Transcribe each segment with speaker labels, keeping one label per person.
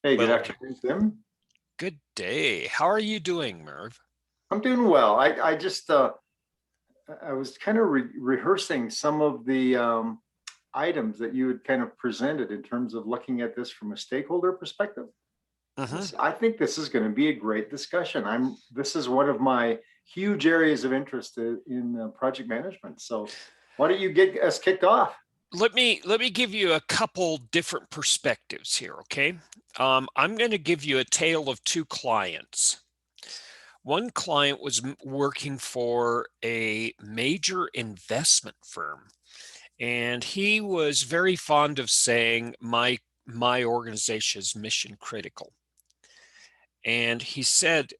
Speaker 1: Hey, good
Speaker 2: Well,
Speaker 1: afternoon, Tim.
Speaker 2: good day. How are you doing, Merv?
Speaker 1: I'm doing well. I was kind of rehearsing some of the items that you had kind of presented in terms of looking at this from a stakeholder perspective.
Speaker 2: Hmm.
Speaker 1: I think this is going to be a great discussion. This is one of my huge areas of interest in project management. So why don't you get us kicked off?
Speaker 2: Let me give you a couple different perspectives here, okay? I'm going to give you a tale of two clients. One client was working for a major investment firm, and he was very fond of saying, my organization is mission critical. And he said,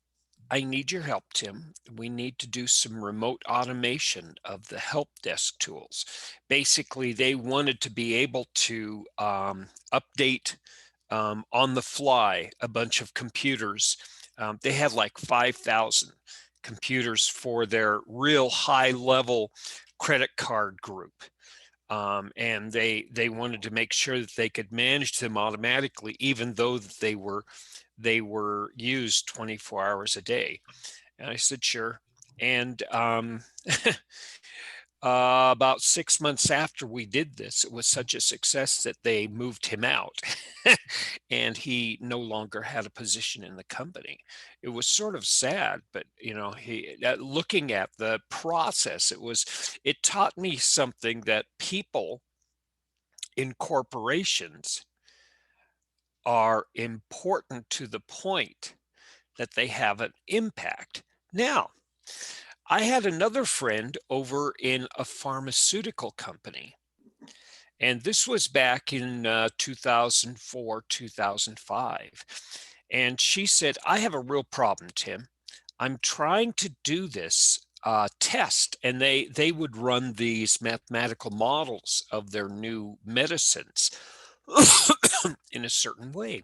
Speaker 2: I need your help, Tim. We need to do some remote automation of the help desk tools. Basically, they wanted to be able to update on the fly a bunch of computers. They had like 5,000 computers for their real high level credit card group. And they wanted to make sure that they could manage them automatically, even though they were used 24 hours a day. And I said, sure. And about 6 months after we did this, it was such a success that they moved him out and he no longer had a position in the company. It was sort of sad, but looking at the process, it taught me something, that people in corporations are important to the point that they have an impact. Now, I had another friend over in a pharmaceutical company, and this was back in 2004, 2005. And she said, I have a real problem, Tim. I'm trying to do this test, and they would run these mathematical models of their new medicines in a certain way.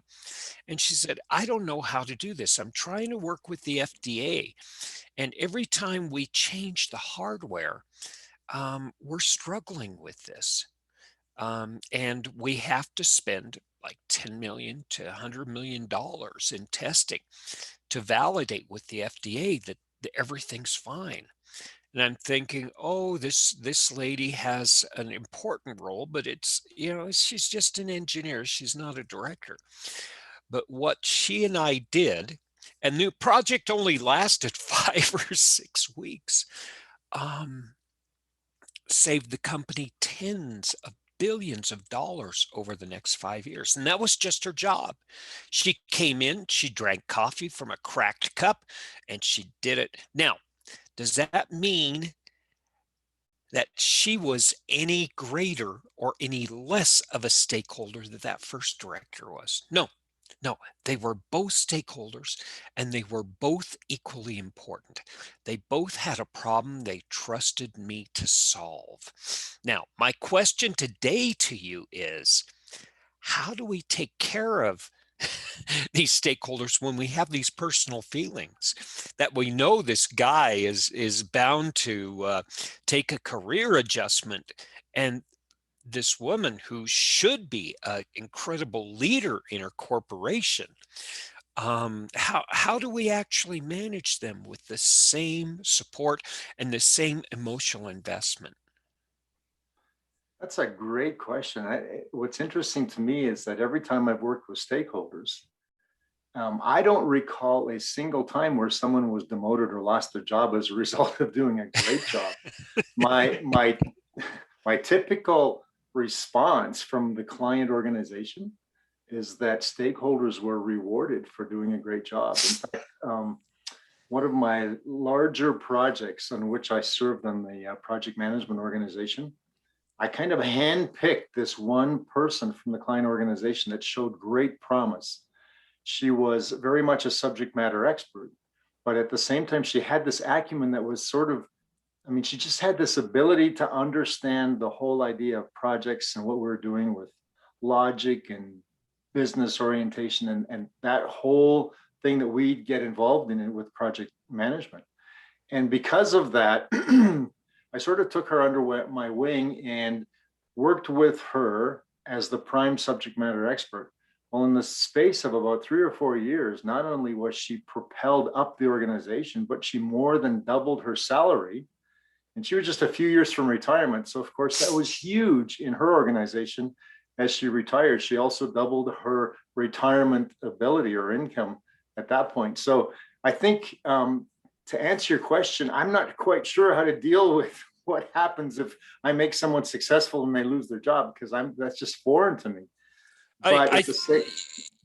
Speaker 2: And she said, I don't know how to do this. I'm trying to work with the FDA. And every time we change the hardware, we're struggling with this. And we have to spend like 10 million to $100 million in testing to validate with the FDA that everything's fine. And I'm thinking, oh, this lady has an important role, but she's just an engineer. She's not a director. But what she and I did, and the project only lasted 5 or 6 weeks, um, saved the company tens of billions of dollars over the next 5 years. And that was just her job. She came in, she drank coffee from a cracked cup, and she did it. Now, does that mean that she was any greater or any less of a stakeholder than that first director was? No, no, they were both stakeholders, and they were both equally important. They both had a problem they trusted me to solve. Now, my question today to you is, how do we take care of these stakeholders when we have these personal feelings that we know this guy is bound to take a career adjustment, and this woman who should be an incredible leader in her corporation, how do we actually manage them with the same support and the same emotional investment?
Speaker 1: That's a great question. What's interesting to me is that every time I've worked with stakeholders, I don't recall a single time where someone was demoted or lost their job as a result of doing a great job. My my my typical response from the client organization is that stakeholders were rewarded for doing a great job. In fact, one of my larger projects on which I served on the project management organization, I kind of handpicked this one person from the client organization that showed great promise. She was very much a subject matter expert, but at the same time, she had this acumen that was sort of, I mean, she just had this ability to understand the whole idea of projects and what we were doing with logic and business orientation and that whole thing that we get involved in it with project management. And because of that, I sort of took her under my wing and worked with her as the prime subject matter expert Well, in the space of about 3 or 4 years, not only was she propelled up the organization, but she more than doubled her salary. And she was just a few years from retirement. So, of course, that was huge in her organization. As she retired, she also doubled her retirement ability or income at that point. So, I think to answer your question, I'm not quite sure how to deal with what happens if I make someone successful and they lose their job, because that's just foreign to me.
Speaker 2: I,
Speaker 1: But
Speaker 2: I,
Speaker 1: it's the same.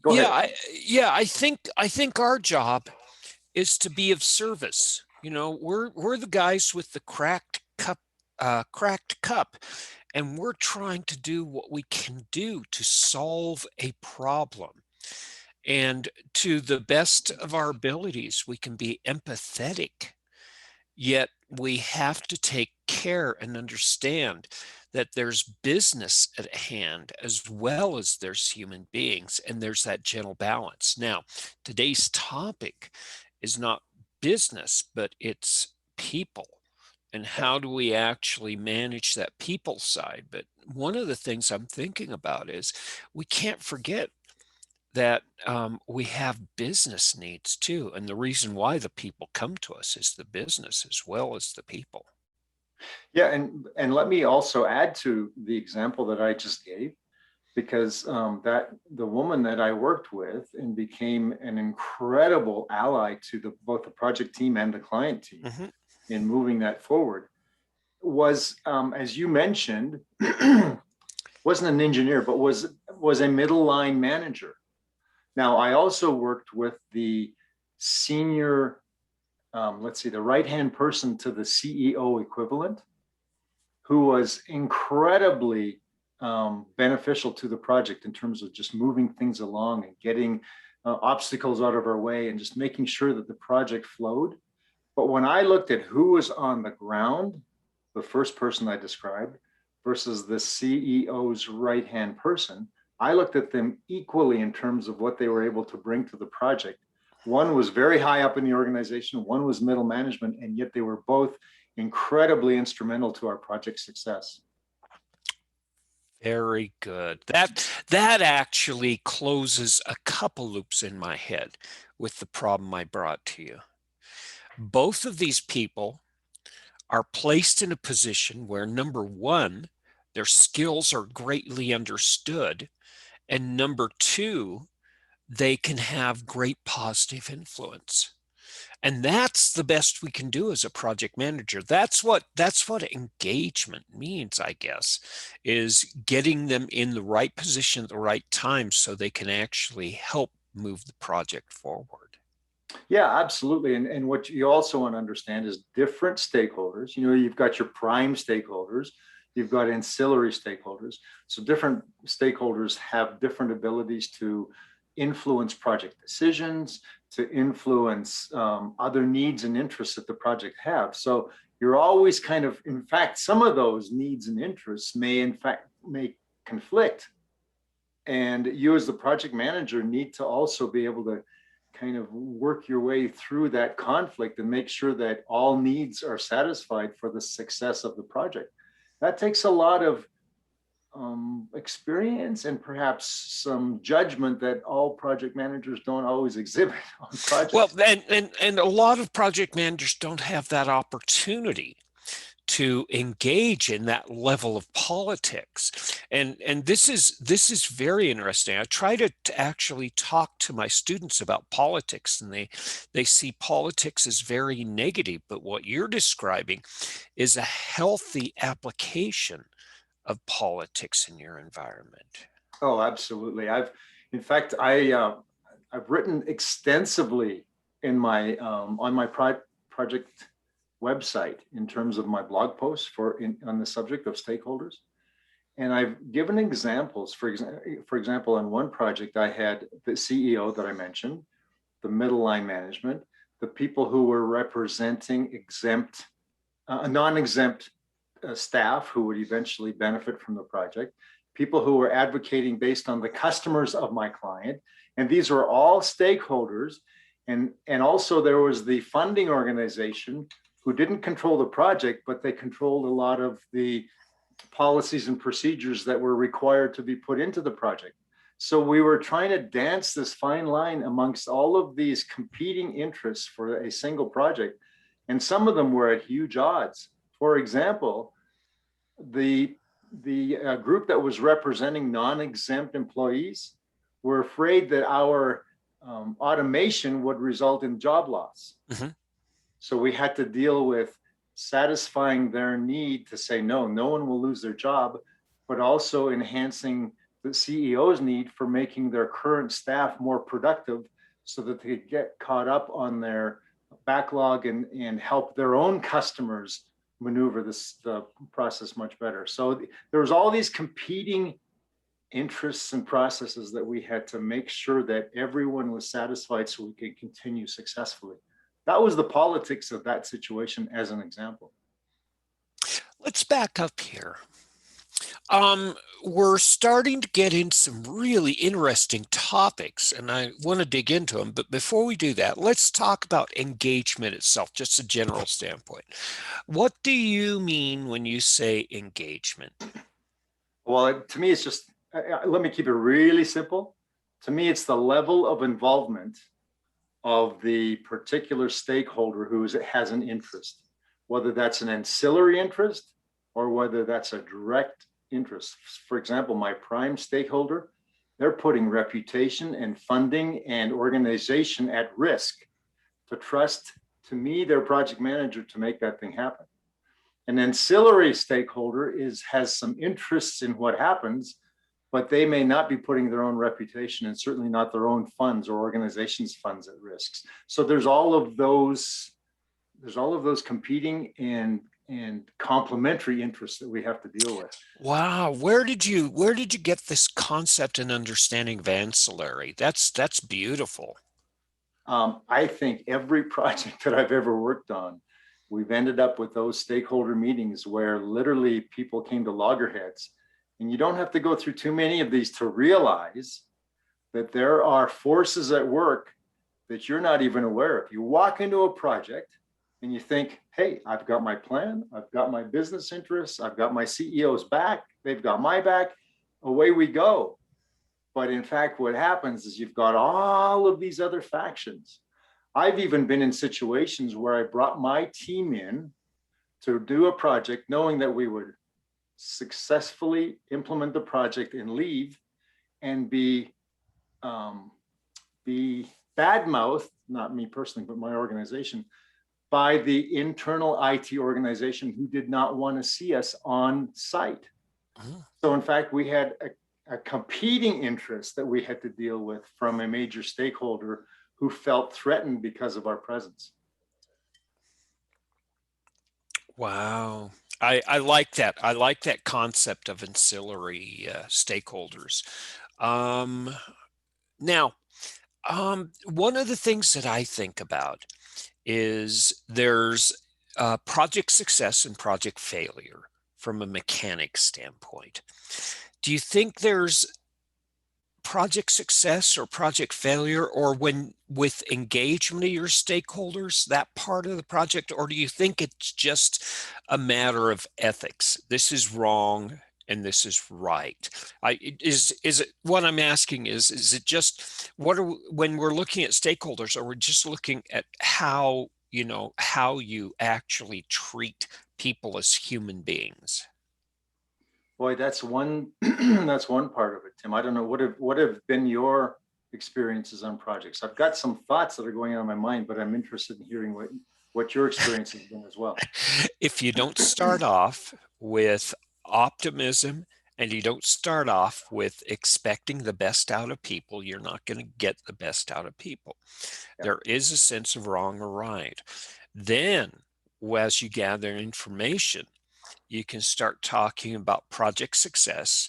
Speaker 1: Go
Speaker 2: yeah,
Speaker 1: ahead.
Speaker 2: I think our job is to be of service. You know, we're the guys with the cracked cup, and we're trying to do what we can do to solve a problem. And to the best of our abilities, we can be empathetic. Yet we have to take care and understand that there's business at hand as well as there's human beings, and there's that gentle balance. Now, today's topic is not business, but it's people. And how do we actually manage that people side? But one of the things I'm thinking about is we can't forget that we have business needs too. And the reason why the people come to us is the business as well as the people.
Speaker 1: Yeah, and let me also add to the example that I just gave, because that the woman that I worked with and became an incredible ally to both the project team and the client team
Speaker 2: Mhm.
Speaker 1: in moving that forward was, as you mentioned, wasn't an engineer, but was a middle line manager. Now, I also worked with the senior, let's see, the right hand person to the CEO equivalent, who was incredibly beneficial to the project in terms of just moving things along and getting obstacles out of our way and just making sure that the project flowed. But when I looked at who was on the ground, the first person I described versus the CEO's right-hand person, I looked at them equally in terms of what they were able to bring to the project. One was very high up in the organization, one was middle management, and yet they were both incredibly instrumental to our project success.
Speaker 2: Very good. That actually closes a couple loops in my head with the problem I brought to you. Both of these people are placed in a position where, number one, their skills are greatly understood, and number two, they can have great positive influence. And that's the best we can do as a project manager. That's what engagement means, I guess, is getting them in the right position at the right time so they can actually help move the project forward.
Speaker 1: Yeah, absolutely. And what you also want to understand is different stakeholders. You know, you've got your prime stakeholders, you've got ancillary stakeholders. So different stakeholders have different abilities to influence project decisions, to influence other needs and interests that the project have. So you're always kind of, in fact, some of those needs and interests may conflict. And you as the project manager need to also be able to kind of work your way through that conflict and make sure that all needs are satisfied for the success of the project. That takes a lot of experience and perhaps some judgment that all project managers don't always exhibit on projects.
Speaker 2: Well, and a lot of project managers don't have that opportunity to engage in that level of politics. And this is very interesting. I try to actually talk to my students about politics, and they see politics as very negative, but what you're describing is a healthy application of politics in your environment.
Speaker 1: Oh, absolutely. In fact, I've written extensively in my on my project website in terms of my blog posts on the subject of stakeholders. And I've given examples. For example, on one project, I had the CEO that I mentioned, the middle line management, the people who were representing non-exempt staff who would eventually benefit from the project, people who were advocating based on the customers of my client. And these were all stakeholders. And also there was the funding organization who didn't control the project, but they controlled a lot of the policies and procedures that were required to be put into the project. So we were trying to dance this fine line amongst all of these competing interests for a single project. And some of them were at huge odds. For example, the group that was representing non-exempt employees were afraid that our automation would result in job loss.
Speaker 2: Mm-hmm.
Speaker 1: So we had to deal with satisfying their need to say, no, no one will lose their job, but also enhancing the CEO's need for making their current staff more productive so that they get caught up on their backlog and help their own customers maneuver the process much better. So there was all these competing interests and processes that we had to make sure that everyone was satisfied so we could continue successfully. That was the politics of that situation as an example.
Speaker 2: Let's back up here. We're starting to get in some really interesting topics, and I want to dig into them. But before we do that, let's talk about engagement itself, just a general standpoint. What do you mean when you say engagement?
Speaker 1: Well, to me, it's just, let me keep it really simple. To me, it's the level of involvement of the particular stakeholder who has an interest, whether that's an ancillary interest or whether that's a direct interest. For example, my prime stakeholder, they're putting reputation and funding and organization at risk to trust to me, their project manager, to make that thing happen. An ancillary stakeholder has some interests in what happens, but they may not be putting their own reputation and certainly not their own funds or organizations' funds at risks. So there's all of those competing and complementary interests that we have to deal with.
Speaker 2: Wow, where did you get this concept and understanding of ancillary? That's beautiful.
Speaker 1: I think every project that I've ever worked on, we've ended up with those stakeholder meetings where literally people came to loggerheads. And you don't have to go through too many of these to realize that there are forces at work that you're not even aware of. You walk into a project and you think, hey, I've got my plan, I've got my business interests, I've got my CEO's back, they've got my back, away we go. But in fact, what happens is you've got all of these other factions. I've even been in situations where I brought my team in to do a project knowing that we would successfully implement the project and leave and be badmouthed, not me personally, but my organization, by the internal IT organization who did not want to see us on site. So in fact, we had a competing interest that we had to deal with from a major stakeholder who felt threatened because of our presence.
Speaker 2: Wow. I like that. I like that concept of ancillary stakeholders. Now, one of the things that I think about is there's project success and project failure from a mechanic standpoint. Do you think there's project success or project failure, or when with engagement of your stakeholders, that part of the project, or do you think it's just a matter of ethics? This is wrong and this is right. Is it, what I'm asking is it just, when we're looking at stakeholders, are we just looking at how you actually treat people as human beings?
Speaker 1: Boy, that's one that's one part of it, Tim. I don't know, what have been your experiences on projects? I've got some thoughts that are going on in my mind, but I'm interested in hearing what your experience has been as well.
Speaker 2: If you don't start off with optimism and you don't start off with expecting the best out of people, you're not going to get the best out of people.
Speaker 1: Yeah.
Speaker 2: There is a sense of wrong or right. Then, as you gather information, you can start talking about project success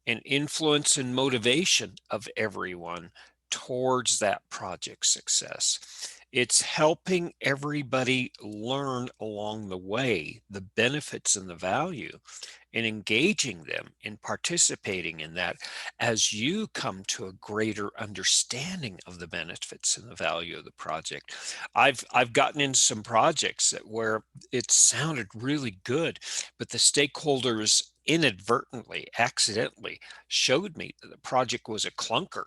Speaker 2: and influence and motivation of everyone towards that project success. It's helping everybody learn along the way the benefits and the value, and engaging them in participating in that as you come to a greater understanding of the benefits and the value of the project. I've gotten in some projects where it sounded really good, but the stakeholders inadvertently, accidentally showed me that the project was a clunker.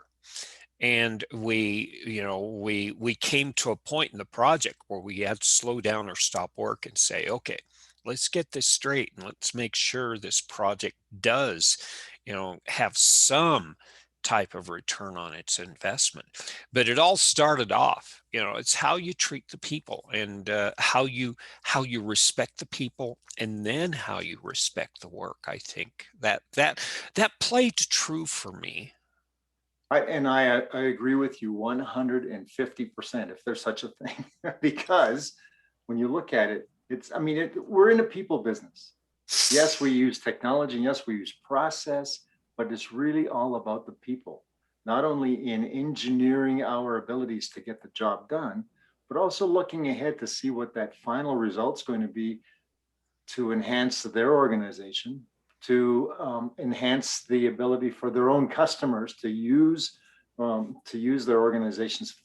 Speaker 2: And we came to a point in the project where we had to slow down or stop work and say, okay, let's get this straight and let's make sure this project does have some type of return on its investment. But it all started off, it's how you treat the people, and how you respect the people, and then how you respect the work. I think that played true for me.
Speaker 1: I agree with you 150%, if there's such a thing, because when you look at it, we're in a people business. Yes, we use technology, and yes, we use process, but it's really all about the people, not only in engineering our abilities to get the job done, but also looking ahead to see what that final result's going to be to enhance their organization, to enhance the ability for their own customers to use their organization's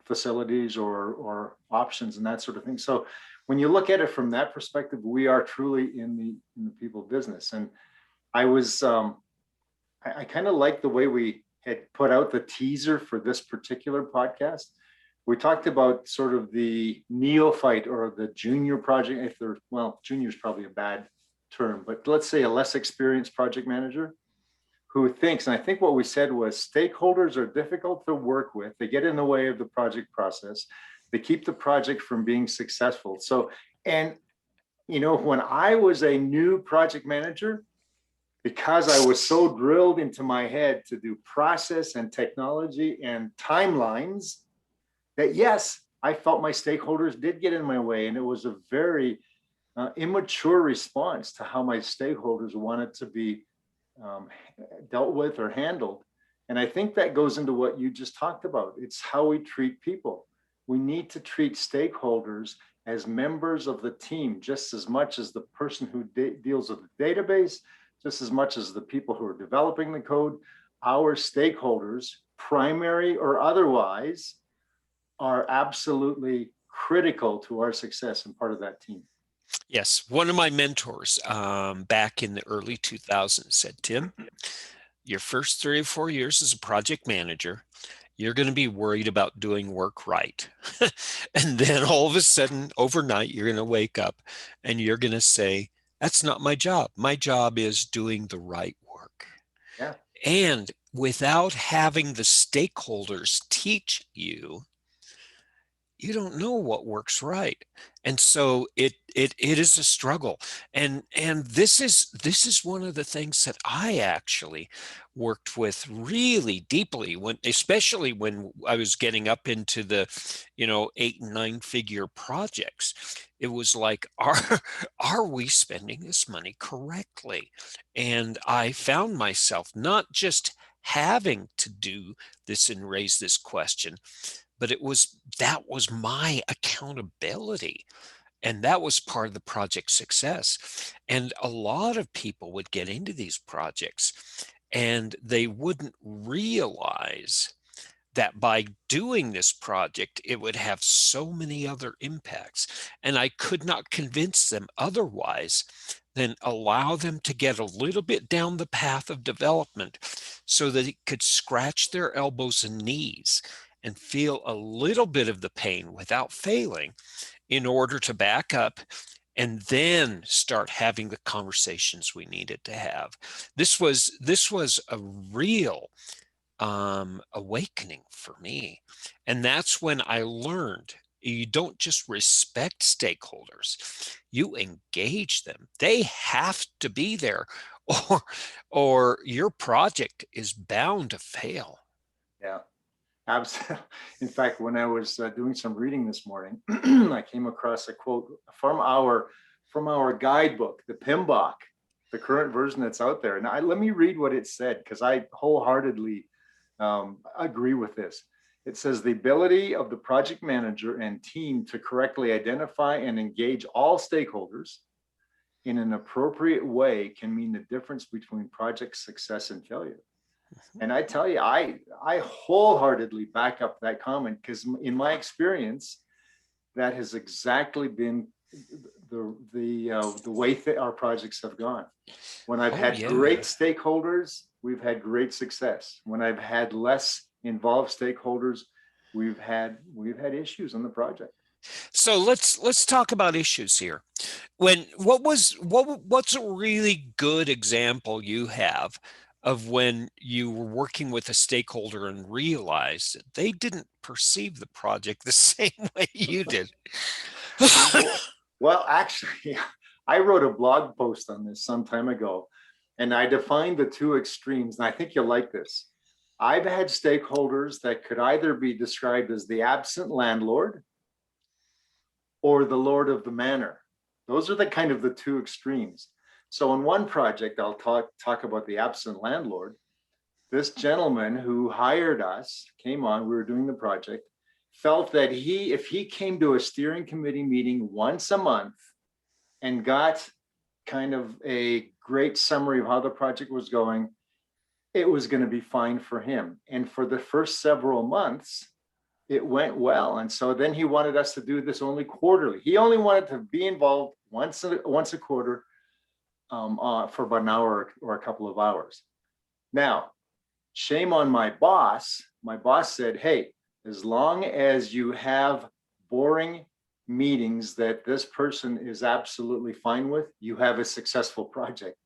Speaker 1: facilities or options and that sort of thing. So when you look at it from that perspective, we are truly in the people business. And I kind of like the way we had put out the teaser for this particular podcast. We talked about sort of the neophyte or the junior project, junior is probably a bad term, but let's say a less experienced project manager who thinks, and I think what we said was stakeholders are difficult to work with. They get in the way of the project process. They keep the project from being successful. So, and when I was a new project manager, because I was so drilled into my head to do process and technology and timelines, that yes, I felt my stakeholders did get in my way. And it was a very immature response to how my stakeholders wanted to be dealt with or handled. And I think that goes into what you just talked about. It's how we treat people. We need to treat stakeholders as members of the team, just as much as the person who deals with the database, just as much as the people who are developing the code. Our stakeholders, primary or otherwise, are absolutely critical to our success and part of that team.
Speaker 2: Yes, one of my mentors back in the early 2000s said, Tim, your first 3 or 4 years as a project manager, you're going to be worried about doing work right. And then all of a sudden, overnight, you're going to wake up and you're going to say, that's not my job. My job is doing the right work.
Speaker 1: Yeah.
Speaker 2: And without having the stakeholders teach you, you don't know what works right. And so it is a struggle. And this is one of the things that I actually worked with really deeply, especially when I was getting up into the 8 and 9 figure projects. It was like, are we spending this money correctly? And I found myself not just having to do this and raise this question, but that was my accountability, and that was part of the project success. And a lot of people would get into these projects and they wouldn't realize that by doing this project, it would have so many other impacts. And I could not convince them otherwise than allow them to get a little bit down the path of development so that it could scratch their elbows and knees and feel a little bit of the pain without failing, in order to back up and then start having the conversations we needed to have. This was a real awakening for me. And that's when I learned you don't just respect stakeholders, you engage them. They have to be there, or your project is bound to fail.
Speaker 1: Yeah. Absolutely. In fact, when I was doing some reading this morning, I came across a quote from our guidebook, the PMBOK, the current version that's out there. And let me read what it said, because I wholeheartedly agree with this. It says, the ability of the project manager and team to correctly identify and engage all stakeholders in an appropriate way can mean the difference between project success and failure. And I tell you, I wholeheartedly back up that comment, because in my experience, that has exactly been the way our projects have gone. When I've
Speaker 2: Oh
Speaker 1: had
Speaker 2: yeah.
Speaker 1: great stakeholders, we've had great success. When I've had less involved stakeholders, we've had issues on the project.
Speaker 2: So let's talk about issues here. What's a really good example you have of when you were working with a stakeholder and realized that they didn't perceive the project the same way you did?
Speaker 1: Well, actually, I wrote a blog post on this some time ago, and I defined the two extremes, and I think you'll like this. I've had stakeholders that could either be described as the absent landlord or the lord of the manor. Those are the kind of the two extremes. So in one project, I'll talk about the absent landlord. This gentleman who hired us came on, we were doing the project, felt that if he came to a steering committee meeting once a month and got kind of a great summary of how the project was going, it was going to be fine for him. And for the first several months, it went well. And so then he wanted us to do this only quarterly. He only wanted to be involved once a quarter, for about an hour or a couple of hours. Now, shame on my boss. My boss said, hey, as long as you have boring meetings that this person is absolutely fine with, you have a successful project.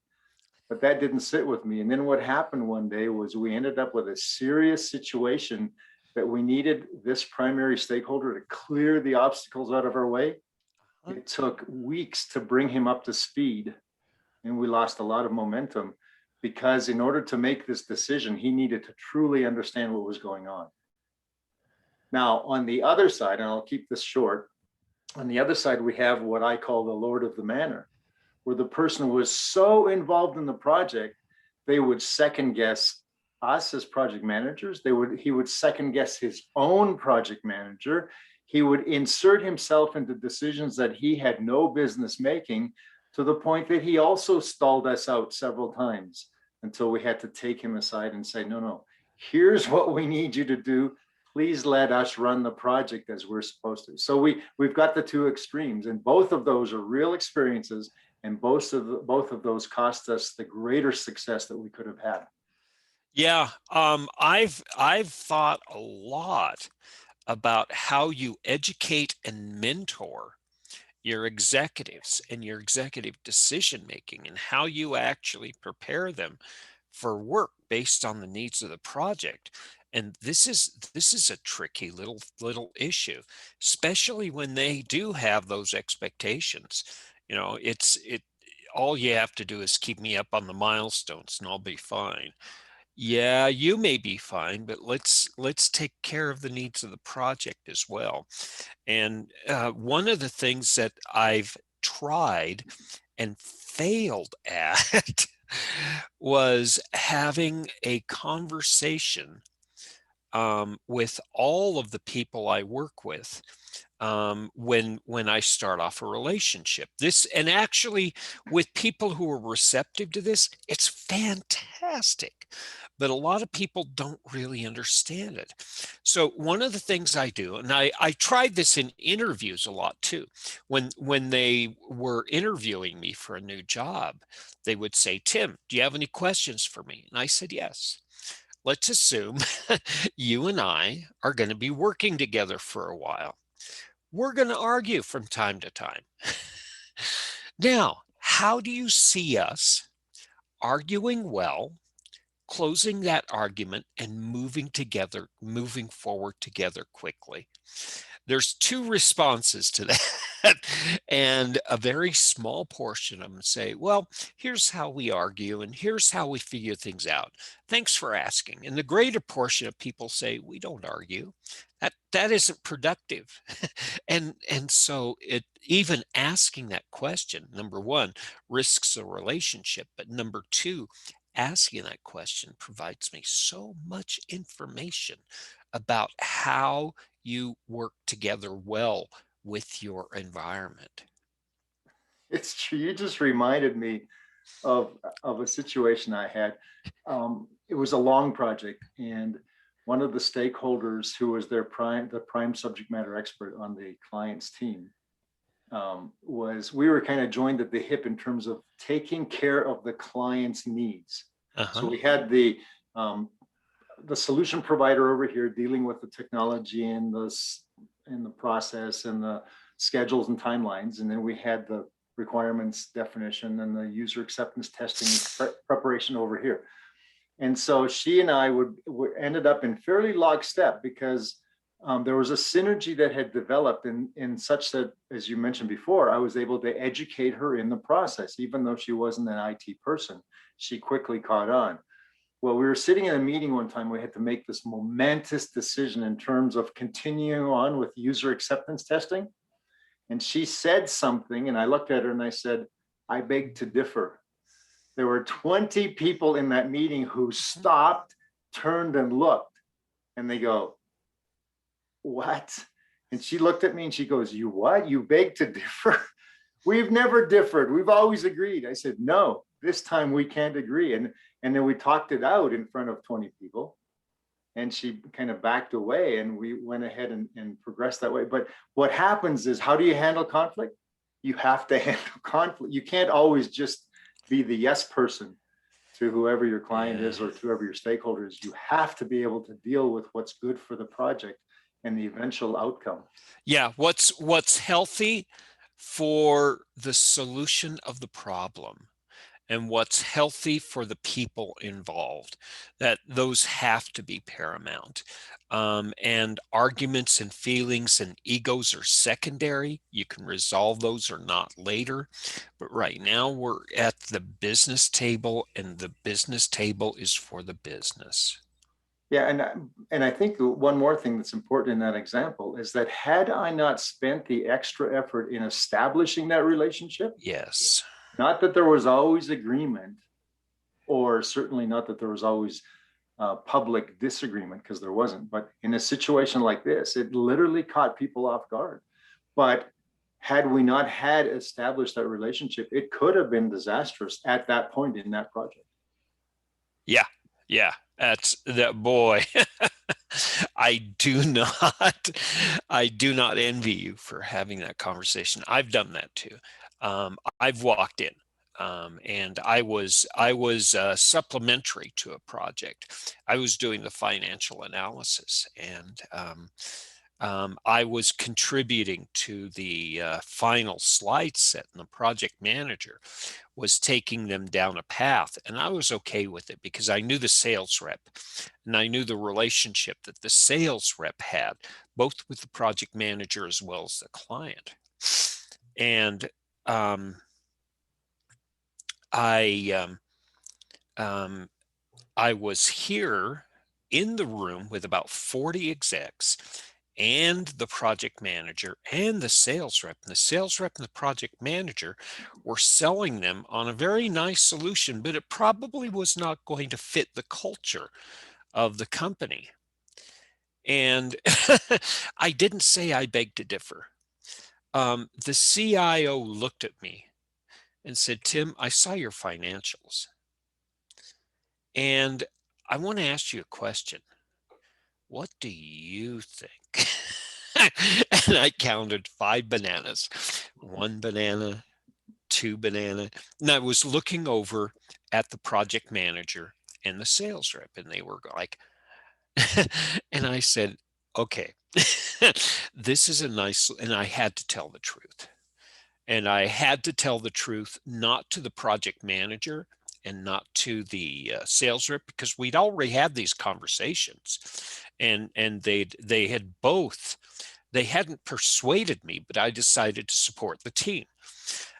Speaker 1: But that didn't sit with me. And then what happened one day was we ended up with a serious situation that we needed this primary stakeholder to clear the obstacles out of our way. It took weeks to bring him up to speed, and we lost a lot of momentum because in order to make this decision, he needed to truly understand what was going on. Now, on the other side, and I'll keep this short, on the other side, we have what I call the Lord of the Manor, where the person was so involved in the project, they would second guess us as project managers. He would second guess his own project manager. He would insert himself into decisions that he had no business making, to the point that he also stalled us out several times until we had to take him aside and say, no, here's what we need you to do. Please let us run the project as we're supposed to. So we've got the two extremes, and both of those are real experiences, and both of those cost us the greater success that we could have had.
Speaker 2: Yeah, I've thought a lot about how you educate and mentor your executives and your executive decision making, and how you actually prepare them for work based on the needs of the project. And this is a tricky little issue, especially when they do have those expectations. It all you have to do is keep me up on the milestones and I'll be fine. Yeah, you may be fine, but let's take care of the needs of the project as well. And one of the things that I've tried and failed at was having a conversation with all of the people I work with when I start off a relationship. This, and actually with people who are receptive to this, it's fantastic. But a lot of people don't really understand it. So one of the things I do, and I tried this in interviews a lot too. When they were interviewing me for a new job, they would say, Tim, do you have any questions for me? And I said, yes. Let's assume you and I are going to be working together for a while. We're going to argue from time to time. Now, how do you see us arguing well, closing that argument, and moving forward together quickly? There's two responses to that. And a very small portion of them say, well, here's how we argue and here's how we figure things out. Thanks for asking. And the greater portion of people say, we don't argue. That isn't productive. And so even asking that question, number one, risks a relationship. But number two, asking that question provides me so much information about how you work together well with your environment.
Speaker 1: It's true. You just reminded me of a situation I had. It was a long project, and one of the stakeholders who was the prime subject matter expert on the client's team was we were kind of joined at the hip in terms of taking care of the client's needs. So
Speaker 2: Uh-huh.
Speaker 1: we had the solution provider over here dealing with the technology and the process and the schedules and timelines, and then we had the requirements definition and the user acceptance testing preparation over here. And so she and I would ended up in fairly lockstep because there was a synergy that had developed in such that, as you mentioned before, I was able to educate her in the process, even though she wasn't an IT person. She quickly caught on. Well, we were sitting in a meeting one time. We had to make this momentous decision in terms of continuing on with user acceptance testing. And she said something, and I looked at her and I said, I beg to differ. There were 20 people in that meeting who stopped, turned and looked, and they go, what? And she looked at me and she goes, you what? You beg to differ? We've never differed. We've always agreed. I said, no, this time we can't agree. And then we talked it out in front of 20 people. And she kind of backed away and we went ahead and progressed that way. But what happens is, how do you handle conflict? You have to handle conflict. You can't always just be the yes person to whoever your client is or to whoever your stakeholder is. You have to be able to deal with what's good for the project and the eventual outcome.
Speaker 2: Yeah, what's healthy for the solution of the problem and what's healthy for the people involved, that those have to be paramount. And arguments and feelings and egos are secondary. You can resolve those or not later. But right now we're at the business table, and the business table is for the business.
Speaker 1: Yeah, and I think one more thing that's important in that example is that had I not spent the extra effort in establishing that relationship,
Speaker 2: Yes.
Speaker 1: not that there was always agreement, or certainly not that there was always public disagreement, because there wasn't, but in a situation like this, it literally caught people off guard. But had we not had established that relationship, it could have been disastrous at that point in that project.
Speaker 2: Yeah. Yeah. That's that boy. I do not, I do not envy you for having that conversation. I've done that too. I've walked in, and I was supplementary to a project. I was doing the financial analysis, and I was contributing to the final slide set, and the project manager was taking them down a path, and I was okay with it because I knew the sales rep, and I knew the relationship that the sales rep had, both with the project manager as well as the client. And I was here in the room with about 40 execs and the project manager and the sales rep. And the sales rep and the project manager were selling them on a very nice solution, but it probably was not going to fit the culture of the company. And I didn't say I beg to differ. The CIO looked at me and said, Tim, I saw your financials, and I want to ask you a question. What do you think? And I counted 5 bananas, 1 banana, 2 banana. And I was looking over at the project manager and the sales rep, and they were like, and I said, okay, this is a nice, and I had to tell the truth. And I had to tell the truth, not to the project manager and not to the sales rep, because we'd already had these conversations, and they had both, they hadn't persuaded me, but I decided to support the team.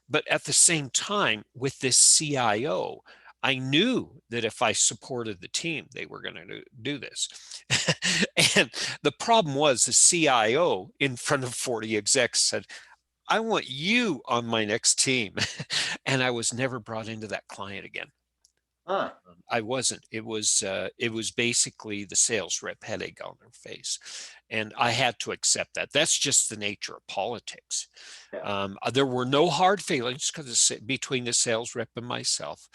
Speaker 2: But at the same time, with this CIO, I knew that if I supported the team, they were going to do this. And the problem was, the CIO in front of 40 execs said, I want you on my next team. And I was never brought into that client again.
Speaker 1: Huh.
Speaker 2: I wasn't. It was basically the sales rep had egg on their face, and I had to accept that. That's just the nature of politics.
Speaker 1: Yeah.
Speaker 2: There were no hard feelings between the sales rep and myself,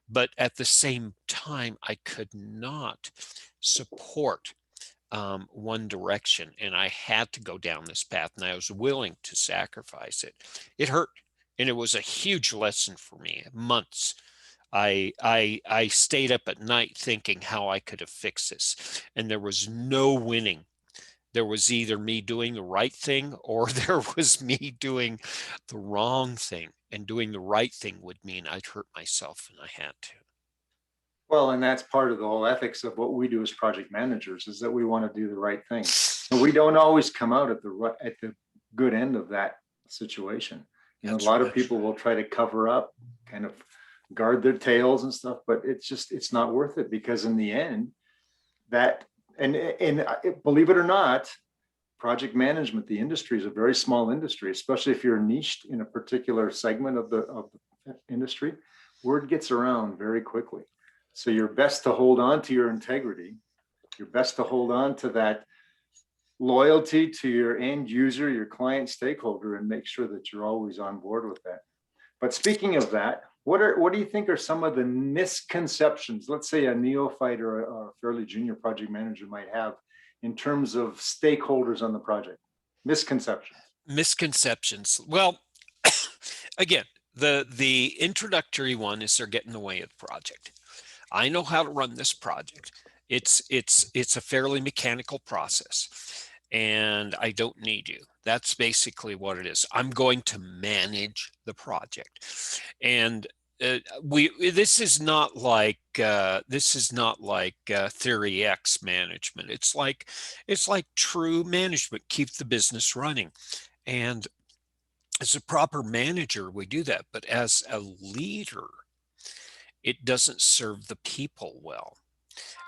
Speaker 2: but at the same time, I could not support one direction, and I had to go down this path, and I was willing to sacrifice it. It hurt, and it was a huge lesson for me. Months. I stayed up at night thinking how I could have fixed this, and there was no winning. There was either me doing the right thing or there was me doing the wrong thing. And doing the right thing would mean I'd hurt myself, and I had to.
Speaker 1: Well, and that's part of the whole ethics of what we do as project managers, is that we want to do the right thing. And we don't always come out at the good end of that situation. You know, a
Speaker 2: That's
Speaker 1: lot of
Speaker 2: right.
Speaker 1: people will try to cover up, kind of guard their tails and stuff, but it's not worth it, because in the end, that and believe it or not, project management, the industry is a very small industry, especially if you're niched in a particular segment of the industry. Word gets around very quickly. So you're best to hold on to your integrity. You're best to hold on to that loyalty to your end user, your client, stakeholder, and make sure that you're always on board with that. But speaking of that, what do you think are some of the misconceptions, let's say a neophyte or a fairly junior project manager might have, in terms of stakeholders on the project? Misconceptions.
Speaker 2: Misconceptions. Well, again, the introductory one is they're getting in the way of the project. I know how to run this project. It's a fairly mechanical process, and I don't need you. That's basically what it is. I'm going to manage the project, and this is not like Theory X management. It's like true management. Keep the business running, and as a proper manager, we do that. But as a leader, it doesn't serve the people well.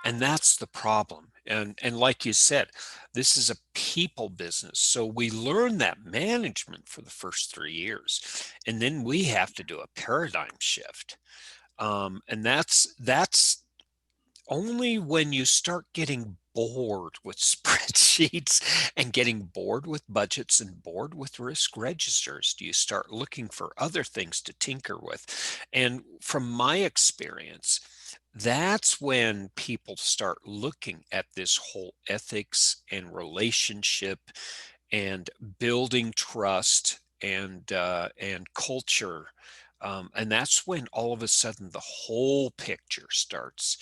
Speaker 2: And that's the problem. And like you said, this is a people business. So we learn that management for the first 3 years, and then we have to do a paradigm shift. And that's only when you start getting bored with spreadsheets and getting bored with budgets and bored with risk registers do you start looking for other things to tinker with. And from my experience, that's when people start looking at this whole ethics and relationship and building trust and culture. And that's when all of a sudden the whole picture starts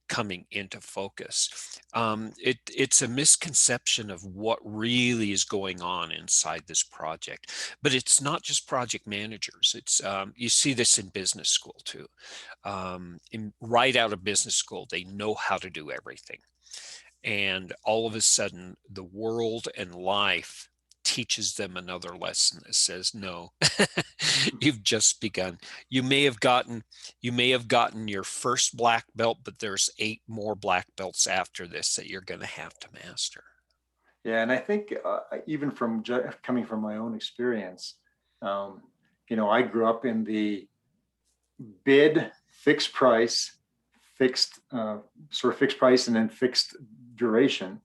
Speaker 2: coming into focus. It's a misconception of what really is going on inside this project, but it's not just project managers. It's you see this in business school too. Right out of business school, they know how to do everything, and all of a sudden, the world and life teaches them another lesson that says, no, you've just begun. You may have gotten your first black belt, but there's 8 more black belts after this that you're going to have to master.
Speaker 1: Yeah, and I think even from coming from my own experience, um, I grew up in the bid, fixed price, fixed price, and then fixed duration.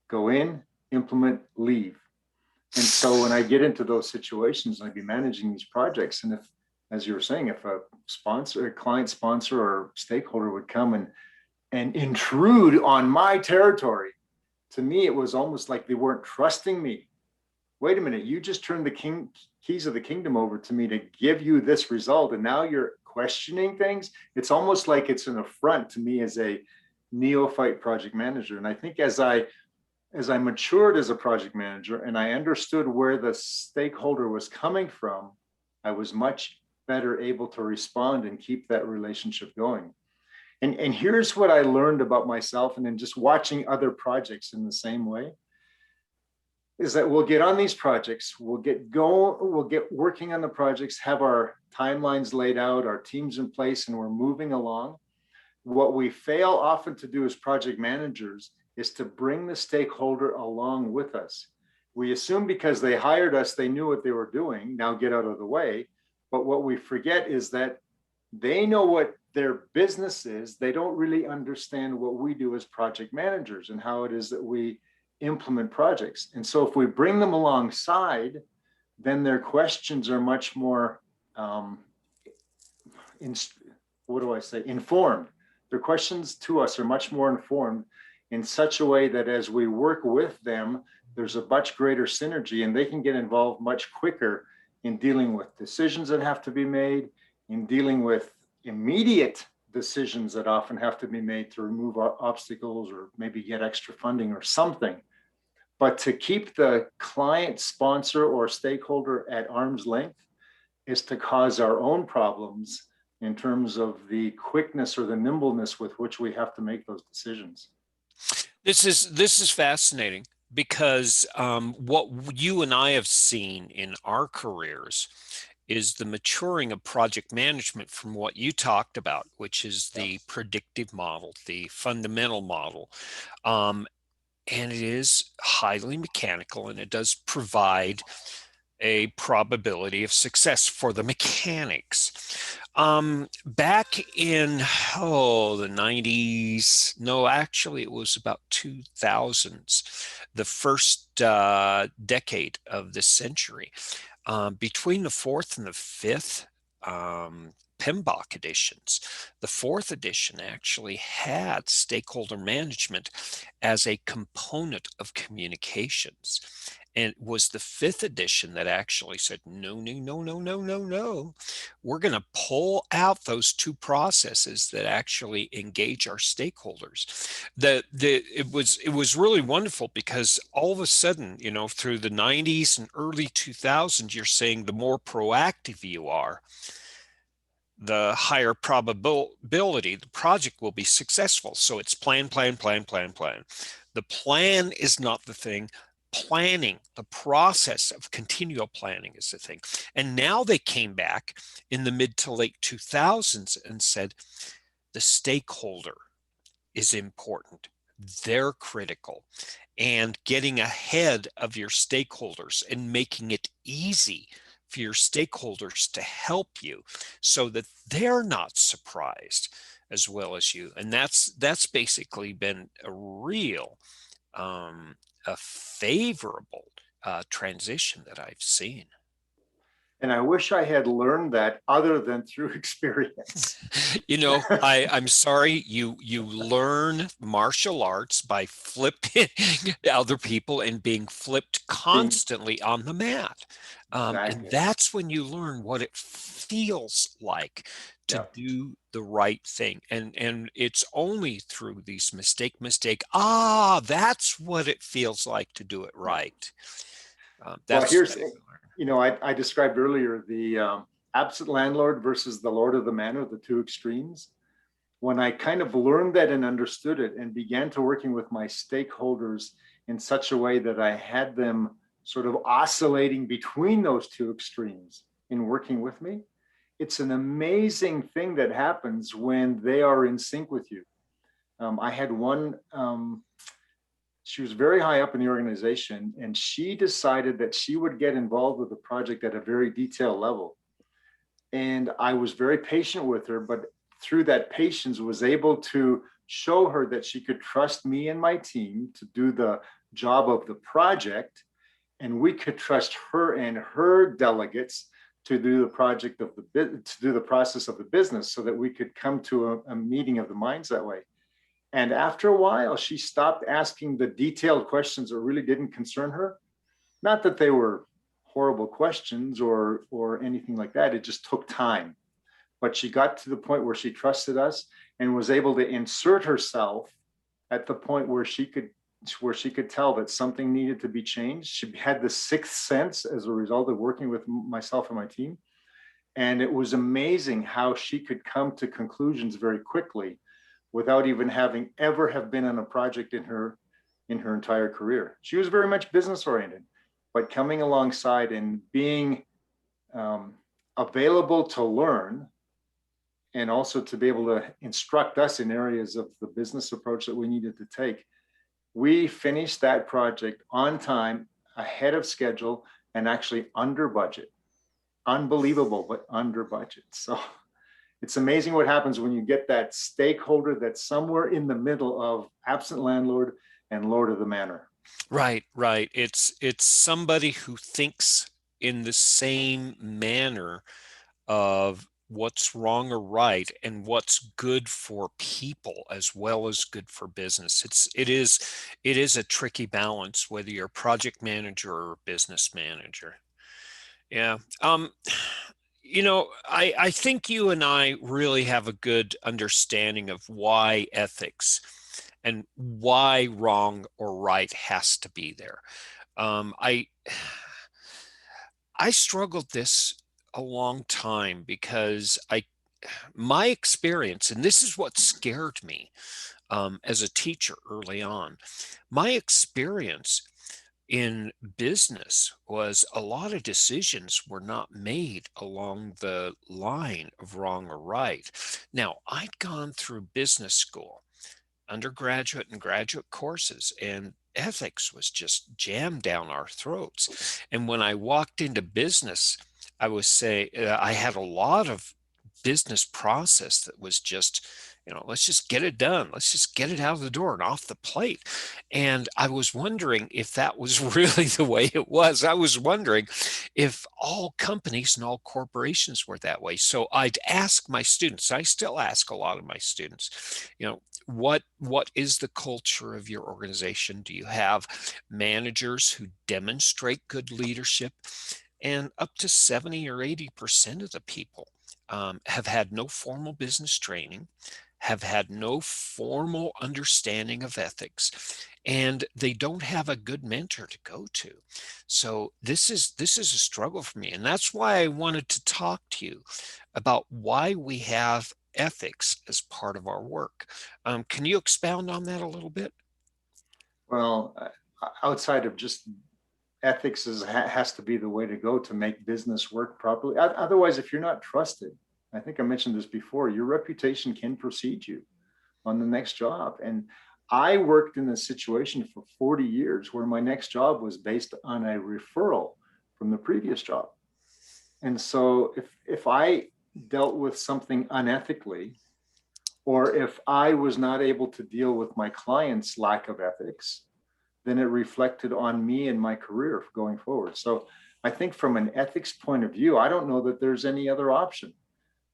Speaker 1: Go in, implement, leave. And so when I get into those situations, I'd be managing these projects, and if, as you were saying, if a sponsor, a client sponsor or stakeholder would come and intrude on my territory, to me it was almost like they weren't trusting me. Wait a minute, you just turned the keys of the kingdom over to me to give you this result, and now you're questioning things. It's almost like it's an affront to me as a neophyte project manager. And I think as I matured as a project manager and I understood where the stakeholder was coming from, I was much better able to respond and keep that relationship going. And here's what I learned about myself, and then just watching other projects in the same way, is that we'll get on these projects, we'll get going, we'll get working on the projects, have our timelines laid out, our teams in place, and we're moving along. What we fail often to do as project managers is to bring the stakeholder along with us. We assume because they hired us, they knew what they were doing, now get out of the way. But what we forget is that they know what their business is. They don't really understand what we do as project managers and how it is that we implement projects. And so if we bring them alongside, then their questions are much more, informed. Their questions to us are much more informed, in such a way that as we work with them, there's a much greater synergy and they can get involved much quicker in dealing with decisions that have to be made, in dealing with immediate decisions that often have to be made to remove obstacles or maybe get extra funding or something. But to keep the client, sponsor, or stakeholder at arm's length is to cause our own problems in terms of the quickness or the nimbleness with which we have to make those decisions.
Speaker 2: This is fascinating because what you and I have seen in our careers is the maturing of project management from what you talked about, which is the predictive model, the fundamental model. And it is highly mechanical, and it does provide a probability of success for the mechanics. Back in, the 90s, no, actually it was about 2000s, the first decade of this century, between the fourth and the fifth PMBOK editions. The fourth edition actually had stakeholder management as a component of communications. And it was the fifth edition that actually said, no, no, no, no, no, no, no. We're going to pull out those two processes that actually engage our stakeholders. It was really wonderful because all of a sudden, through the 90s and early 2000s, you're saying the more proactive you are, the higher probability the project will be successful. So it's plan, plan, plan, plan, plan. The plan is not the thing. Planning, the process of continual planning is the thing. And now they came back in the mid to late 2000s and said, the stakeholder is important. They're critical. And getting ahead of your stakeholders and making it easy for your stakeholders to help you so that they're not surprised as well as you. And that's basically been a real a favorable transition that I've seen.
Speaker 1: And I wish I had learned that other than through experience.
Speaker 2: I'm sorry, you learn martial arts by flipping other people and being flipped constantly on the mat. And that's when you learn what it feels like to do the right thing. And it's only through these mistake. That's what it feels like to do it right.
Speaker 1: Well, here's, I described earlier the absent landlord versus the lord of the manor, the two extremes. When I kind of learned that and understood it and began to working with my stakeholders in such a way that I had them sort of oscillating between those two extremes in working with me, it's an amazing thing that happens when they are in sync with you. I had one, she was very high up in the organization, and she decided that she would get involved with the project at a very detailed level. And I was very patient with her, but through that patience was able to show her that she could trust me and my team to do the job of the project, and we could trust her and her delegates to do the project of the process of the business, so that we could come to a meeting of the minds that way. And after a while, she stopped asking the detailed questions that really didn't concern her. Not that they were horrible questions or anything like that. It just took time. But she got to the point where she trusted us and was able to insert herself at the point where she could tell that something needed to be changed. She had the sixth sense as a result of working with myself and my team. And it was amazing how she could come to conclusions very quickly without even having been on a project in her entire career. She was very much business oriented, but coming alongside and being available to learn, and also to be able to instruct us in areas of the business approach that we needed to take. We finished that project on time, ahead of schedule, and actually under budget. Unbelievable, but under budget. So it's amazing what happens when you get that stakeholder that's somewhere in the middle of absent landlord and lord of the manor.
Speaker 2: Right. It's somebody who thinks in the same manner of what's wrong or right and what's good for people as well as good for business. It is a tricky balance, whether you're a project manager or a business manager. Yeah. I think you and I really have a good understanding of why ethics and why wrong or right has to be there. I I struggled this a long time because my experience, and this is what scared me as a teacher early on, my experience in business was a lot of decisions were not made along the line of wrong or right. Now, I'd gone through business school, undergraduate and graduate courses, and ethics was just jammed down our throats. And when I walked into business, I had a lot of business process that was just, let's just get it done. Let's just get it out of the door and off the plate. And I was wondering if that was really the way it was. I was wondering if all companies and all corporations were that way. So I'd ask my students, I still ask a lot of my students, what is the culture of your organization? Do you have managers who demonstrate good leadership? And up to 70 or 80% of the people have had no formal business training, have had no formal understanding of ethics, and they don't have a good mentor to go to. So this is a struggle for me, and that's why I wanted to talk to you about why we have ethics as part of our work. Can you expound on that a little bit?
Speaker 1: Well, outside of just ethics has to be the way to go to make business work properly. Otherwise, if you're not trusted, I think I mentioned this before, your reputation can precede you on the next job. And I worked in a situation for 40 years where my next job was based on a referral from the previous job. And so if I dealt with something unethically, or if I was not able to deal with my client's lack of ethics, then it reflected on me and my career going forward. So I think from an ethics point of view, I don't know that there's any other option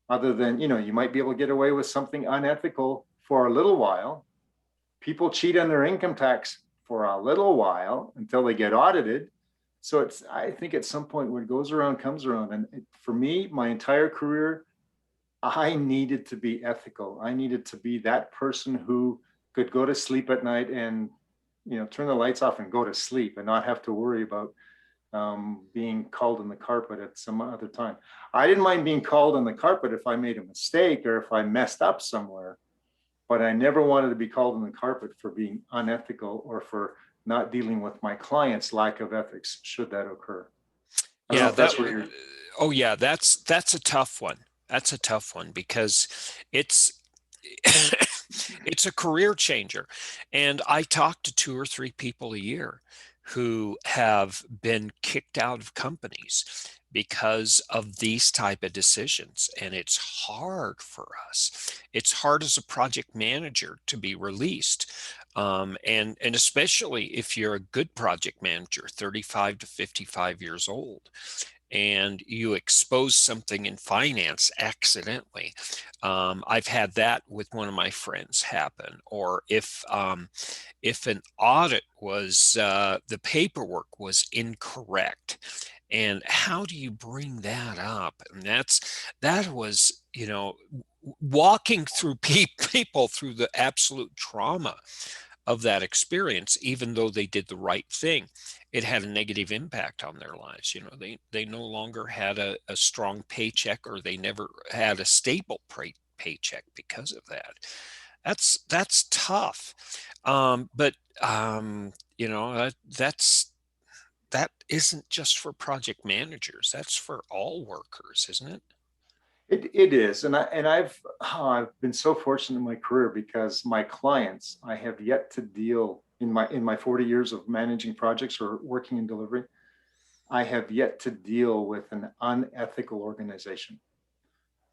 Speaker 1: other than, you might be able to get away with something unethical for a little while. People cheat on their income tax for a little while until they get audited. So I think at some point what goes around comes around. And for me, my entire career, I needed to be ethical. I needed to be that person who could go to sleep at night and, turn the lights off and go to sleep and not have to worry about being called on the carpet at some other time. I didn't mind being called on the carpet if I made a mistake or if I messed up somewhere, but I never wanted to be called on the carpet for being unethical or for not dealing with my client's lack of ethics, should that occur. I don't know
Speaker 2: Yeah,
Speaker 1: if that's what you're.
Speaker 2: oh yeah, that's a tough one. That's a tough one because it's it's a career changer. And I talk to 2 or 3 people a year who have been kicked out of companies because of these type of decisions. And it's hard for us. It's hard as a project manager to be released. And especially if you're a good project manager, 35 to 55 years old, and you expose something in finance accidentally. I've had that with one of my friends happen. Or if an audit was the paperwork was incorrect, and how do you bring that up? And that was walking through people through the absolute trauma of that experience, even though they did the right thing, it had a negative impact on their lives. They no longer had a strong paycheck, or they never had a stable paycheck because of that. That's tough. But that isn't just for project managers. That's for all workers, isn't it?
Speaker 1: It is, and I've been so fortunate in my career because my clients, I have yet to deal in my 40 years of managing projects or working in delivery, I have yet to deal with an unethical organization.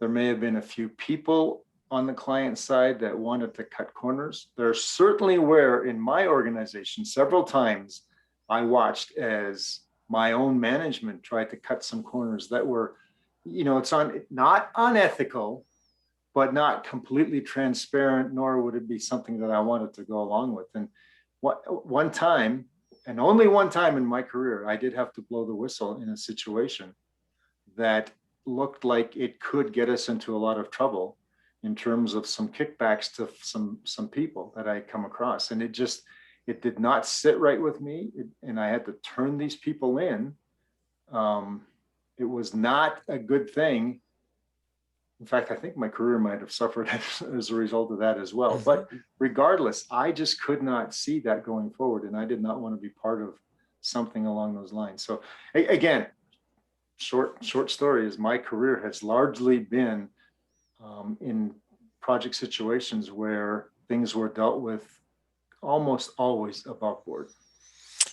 Speaker 1: There may have been a few people on the client side that wanted to cut corners. There's certainly where in my organization, several times I watched as my own management tried to cut some corners that were it's not unethical, but not completely transparent, nor would it be something that I wanted to go along with. And one time, and only one time in my career, I did have to blow the whistle in a situation that looked like it could get us into a lot of trouble in terms of some kickbacks to some people that I come across. And it did not sit right with me. And I had to turn these people in. It was not a good thing. In fact, I think my career might have suffered as a result of that as well.
Speaker 2: Mhm.
Speaker 1: But regardless, I just could not see that going forward. And I did not want to be part of something along those lines. So again, short story is my career has largely been in project situations where things were dealt with almost always above board.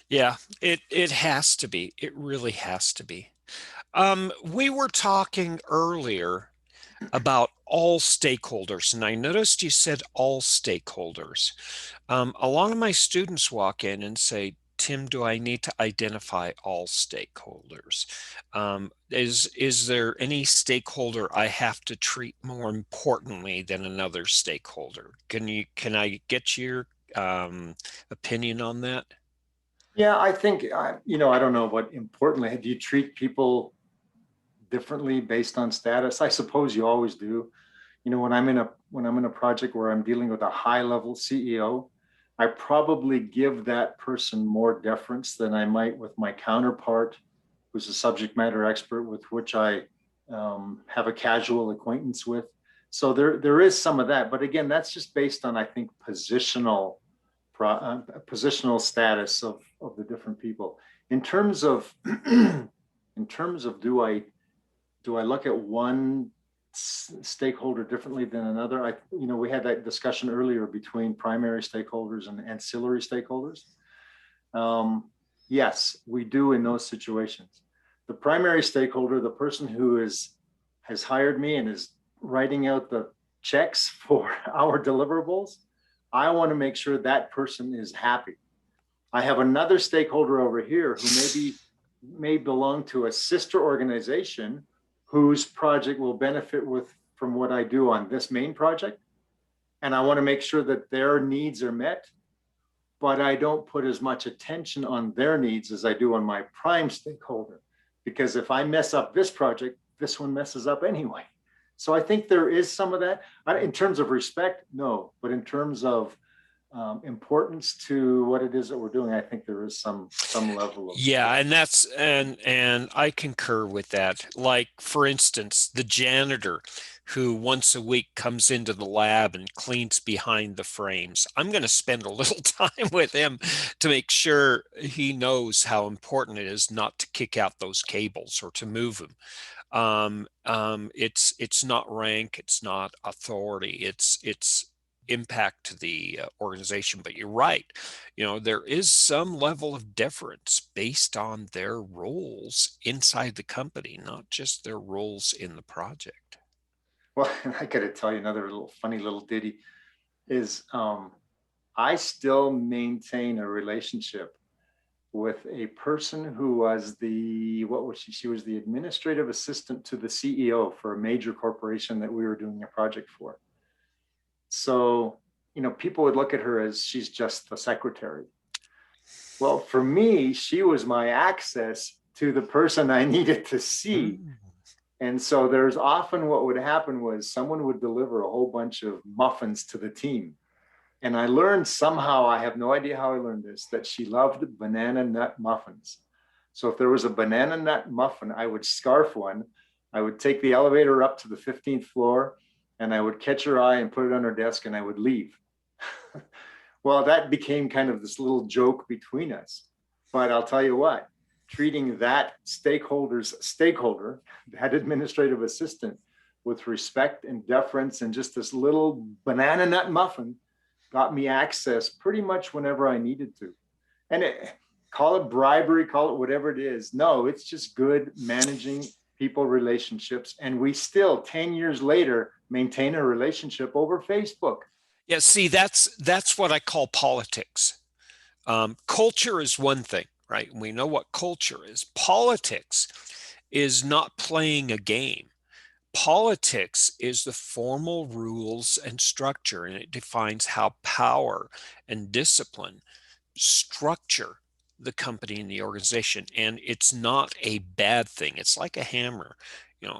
Speaker 2: Yeah, it has to be. It really has to be. We were talking earlier about all stakeholders, and I noticed you said all stakeholders. A lot of my students walk in and say, Tim, do I need to identify all stakeholders? Is there any stakeholder I have to treat more importantly than another stakeholder? Can I get your opinion on that?
Speaker 1: Yeah, I think, I don't know what importantly, do you treat people differently based on status? I suppose you always do. When I'm in a project where I'm dealing with a high level CEO, I probably give that person more deference than I might with my counterpart, who's a subject matter expert with which I have a casual acquaintance with. So there is some of that, but again, that's just based on, I think, positional status of the different people. In terms of do I look at one stakeholder differently than another? We had that discussion earlier between primary stakeholders and ancillary stakeholders. Yes, we do in those situations. The primary stakeholder, the person who has hired me and is writing out the checks for our deliverables, I want to make sure that person is happy. I have another stakeholder over here who may belong to a sister organization whose project will benefit from what I do on this main project. And I want to make sure that their needs are met, but I don't put as much attention on their needs as I do on my prime stakeholder. Because if I mess up this project, this one messes up anyway. So I think there is some of that. In terms of respect, no, but in terms of importance to what it is that we're doing, I think there is some level of.
Speaker 2: Yeah, and I concur with that. Like, for instance, the janitor who once a week comes into the lab and cleans behind the frames. I'm going to spend a little time with him to make sure he knows how important it is not to kick out those cables or to move them. It's not rank, it's not authority, it's impact to the organization. But you're right, there is some level of deference based on their roles inside the company, not just their roles in the project.
Speaker 1: Well, I got to tell you another funny little ditty is I still maintain a relationship with a person who was what was she? She was the administrative assistant to the CEO for a major corporation that we were doing a project for. So, people would look at her as she's just the secretary. Well, for me, she was my access to the person I needed to see. And so there's often what would happen was someone would deliver a whole bunch of muffins to the team. And I learned somehow, I have no idea how I learned this, that she loved banana nut muffins. So if there was a banana nut muffin, I would scarf one. I would take the elevator up to the 15th floor and I would catch her eye and put it on her desk and I would leave. Well, that became kind of this little joke between us. But I'll tell you what, treating that stakeholder, that administrative assistant, with respect and deference and just this little banana nut muffin got me access pretty much whenever I needed to. And call it bribery, call it whatever it is. No, it's just good managing people relationships. And we still, 10 years later, maintain a relationship over Facebook.
Speaker 2: Yeah, see, that's what I call politics. Culture is one thing, right? We know what culture is. Politics is not playing a game. Politics is the formal rules and structure, and it defines how power and discipline structure the company and the organization. And it's not a bad thing. It's like a hammer.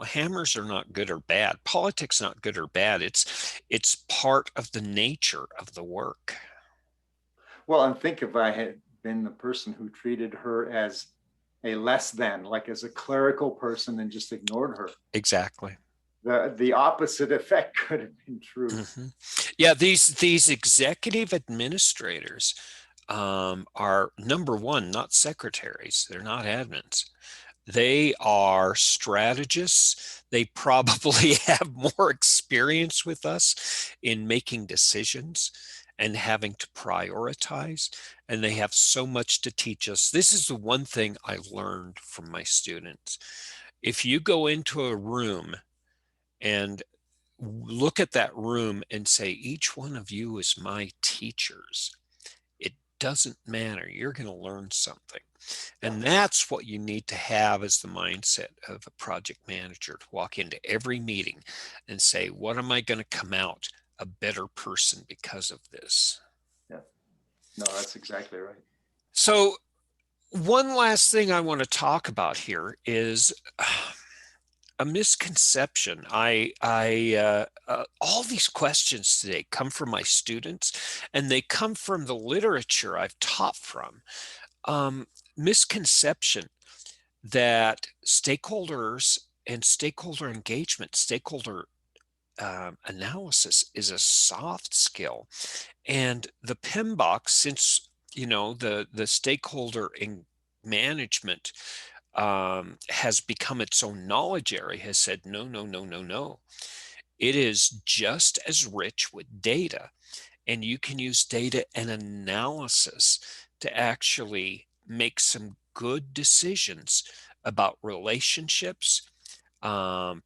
Speaker 2: Hammers are not good or bad. Politics not good or bad. It's part of the nature of the work.
Speaker 1: Well, and think if I had been the person who treated her as a less than, like as a clerical person and just ignored her,
Speaker 2: Exactly.
Speaker 1: the opposite effect could have been true.
Speaker 2: Yeah, these executive administrators are, number one, not secretaries. They're not admins. They are strategists. They probably have more experience with us in making decisions and having to prioritize, and they have so much to teach us. This is the one thing I learned from my students. If you go into a room and look at that room and say, each one of you is my teachers, it doesn't matter. You're going to learn something.
Speaker 1: Yeah.
Speaker 2: And that's what you need to have as the mindset of a project manager, to walk into every meeting and say, what am I going to come out a better person because of this?
Speaker 1: Yeah. No, that's exactly right.
Speaker 2: So one last thing I want to talk about here is a misconception. All these questions today come from my students, and they come from the literature I've taught from. Um, Misconception that stakeholders and stakeholder engagement, stakeholder analysis is a soft skill. And the PMBOK, since the stakeholder management has become its own knowledge area, has said no, no, no, no, no. It is just as rich with data, and you can use data and analysis to actually make some good decisions about relationships,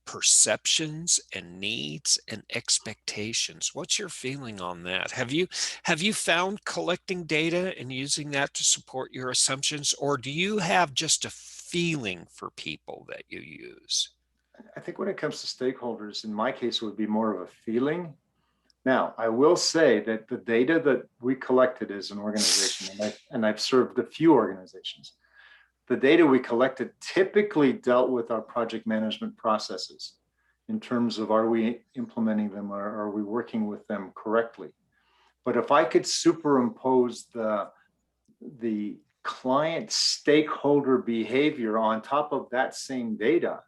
Speaker 2: perceptions and needs and expectations. What's your feeling on that? Have you found collecting data and using that to support your assumptions, or do you have just a feeling for people that you use?
Speaker 1: I think when it comes to stakeholders, in my case, it would be more of a feeling. Now, I will say that the data that we collected as an organization, and I've served a few organizations, the data we collected typically dealt with our project management processes in terms of, are we implementing them, or are we working with them correctly? But if I could superimpose the client stakeholder behavior on top of that same data,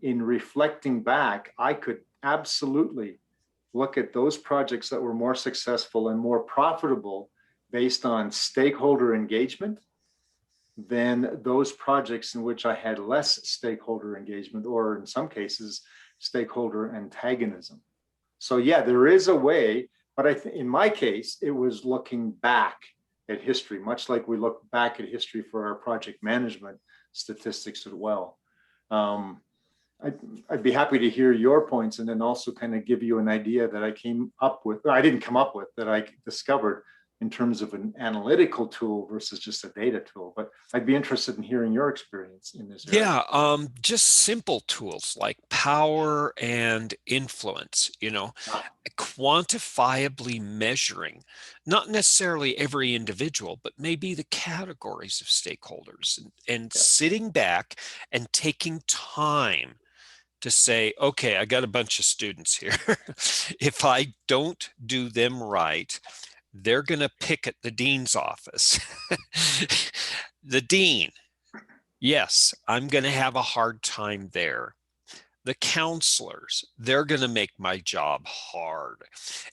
Speaker 1: in reflecting back, I could absolutely look at those projects that were more successful and more profitable based on stakeholder engagement than those projects in which I had less stakeholder engagement, or in some cases, stakeholder antagonism. So yeah, there is a way, but in my case, it was looking back at history, much like we look back at history for our project management statistics as well. I'd be happy to hear your points, and then also kind of give you an idea that I came up with, or I didn't come up with, that I discovered in terms of an analytical tool versus just a data tool. But I'd be interested in hearing your experience in this area.
Speaker 2: Yeah, just simple tools like power and influence,
Speaker 1: Ah,
Speaker 2: quantifiably measuring, not necessarily every individual, but maybe the categories of stakeholders, and
Speaker 1: yeah,
Speaker 2: sitting back and taking time to say, okay, I got a bunch of students here. If I don't do them right, they're going to picket the dean's office. The dean, yes, I'm going to have a hard time there. The counselors, they're going to make my job hard.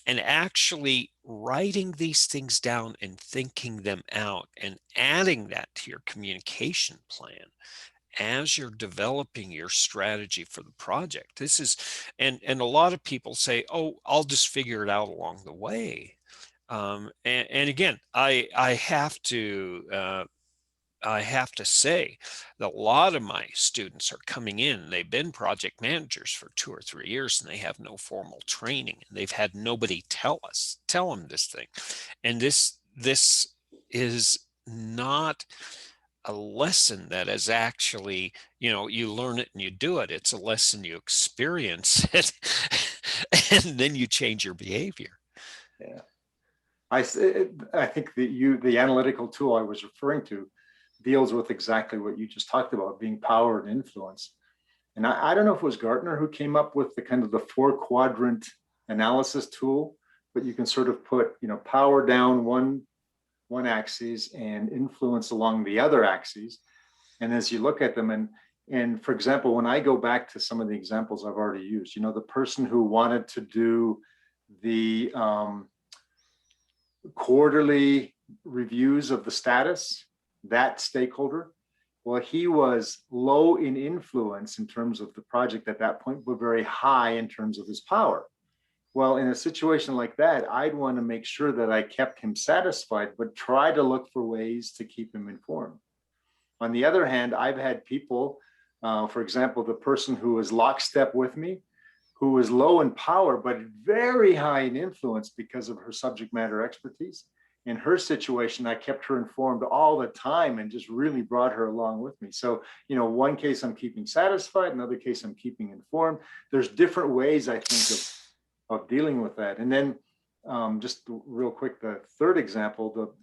Speaker 2: And actually writing these things down and thinking them out and adding that to your communication plan as you're developing your strategy for the project. This is, and a lot of people say, oh, I'll just figure it out along the way. And again, I have to say that a lot of my students are coming in. They've been project managers for 2 or 3 years, and they have no formal training, and they've had nobody tell them this thing. And this is not a lesson that is actually, you learn it and you do it. It's a lesson you experience it, and then you change your behavior.
Speaker 1: Yeah. I think the analytical tool I was referring to deals with exactly what you just talked about, being power and influence. And I don't know if it was Gartner who came up with the kind of the 4-quadrant analysis tool, but you can sort of put, power down one axis and influence along the other axis. And as you look at them, and for example, when I go back to some of the examples I've already used, the person who wanted to do the quarterly reviews of the status, that stakeholder, well, he was low in influence in terms of the project at that point, but very high in terms of his power. Well, in a situation like that, I'd want to make sure that I kept him satisfied, but try to look for ways to keep him informed. On the other hand, I've had people, for example, the person who was lockstep with me, who was low in power, but very high in influence because of her subject matter expertise. In her situation, I kept her informed all the time and just really brought her along with me. So, one case I'm keeping satisfied, another case I'm keeping informed. There's different ways, I think, of dealing with that. And then just real quick, the third example,